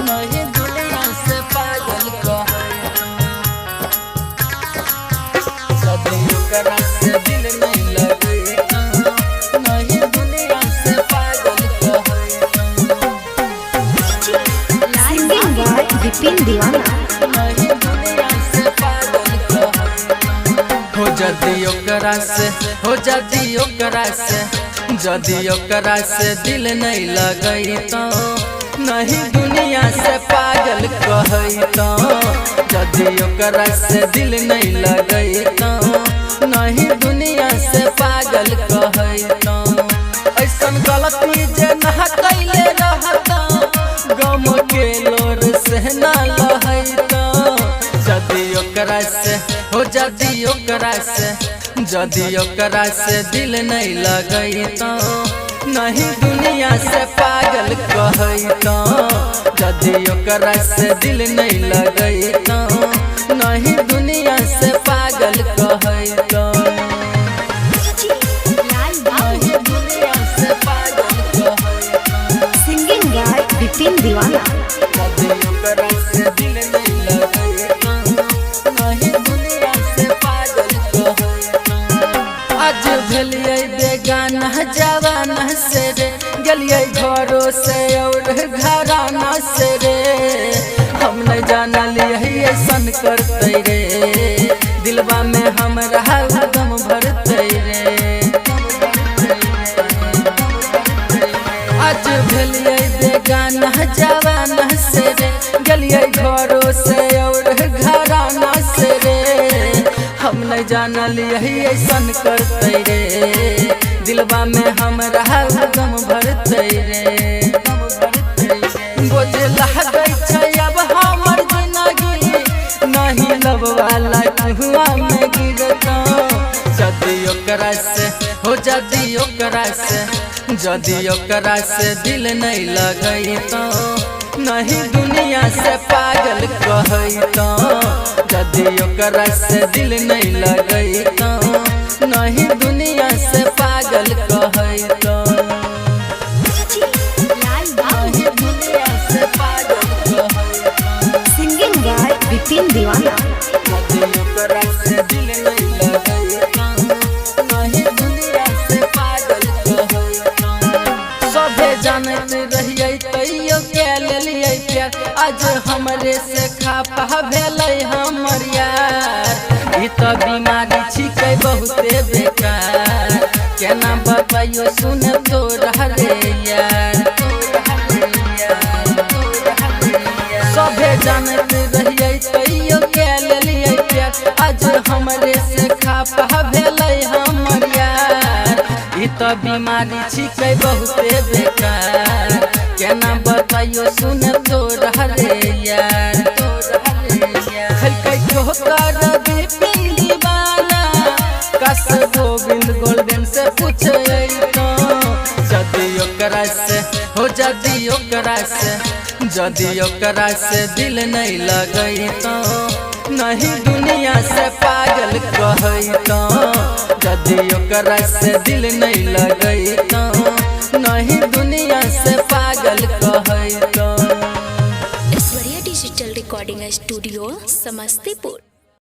नहीं दुनिया से पागल कहे जदी ओकरा से दिल नहीं लगे नहीं दुनिया से पागल कहे सिंगिंग बाय विपिन दीवाना। नहीं दुनिया से पागल कहे हो जदी ओकरा से जदी ओकरा से दिल नहीं लगई तो नहीं दुनिया से पागल कहई तो जदी ओकरा से दिल नहीं लगई तो नहीं दुनिया से पागल कहई तो ऐसन गलती जे ना कैले रहता गम के लोर से ना लहई तो जदी ओकरा से जदी ओकरा से दिल नहीं लगई तो नहीं दुनिया से पागल कहई तो जदी ओकरा से दिल नहीं लगई तो नहीं दुनिया से पागल कहई तो नहीं दुनिया से पागल कहई सिंगिंग बाय विपिन दीवाना। जदी ओकरा से दिल नहीं लगई तो नहीं दुनिया से पागल कहई आज भेलिए बेगाना जवाना से रे गलिए घरों से और घराना से रे हम नहीं जानलिए ऐसन करते रे दिलवा में हमरा गम भरते रे आज भेलिए बेगाना जवाना से रे गलिए घरों से और घराना से रे हम नहीं जानलिए ऐसन करते रे दिलवा में हमरा गम भरते रे बोझ लगे छै अब हमर जिंदगी नहीं लब वाला कुआं में गिरता जदी ओकरा से दिल नहीं लगई तो नहीं दुनिया से पागल कहई तो जदी ओकरा से दिल नहीं लगई तो नहीं दुनिया से पागल कहई तो नहीं दुनिया से पागल कहई सिंगिंग बाय विपिन दीवाना। जदी ओकरा से दिल नहीं लगई तो नहीं दुनिया से पागल कहई सभे जानत रहिए तैयो के लेलिए प्यार आज हमरे से खापा भेलै हमर यार ई तो बीमारी छिकै बहुते बेकार केना बताइयो सुन तोरा रे यार सभे जानत रहिए तैयो के लेलिए प्यार आज हमरे से खापा भेलै हमर यार ई तो बीमारी छिकै बहुते बेकार केना बताइयो सुन तोरा रे यार खलकै ठोकर विपिन दीवाना कस गोविंद गोल्डन से पूछै तो जदी ओकरा से दिल नहीं लगई तो नहीं दुनिया से पागल कहई तो जदी ओकरा से दिल नहीं लगई तो नहीं दुनिया से पागल कहई तो Aishwarya digital recording studio Samastipur.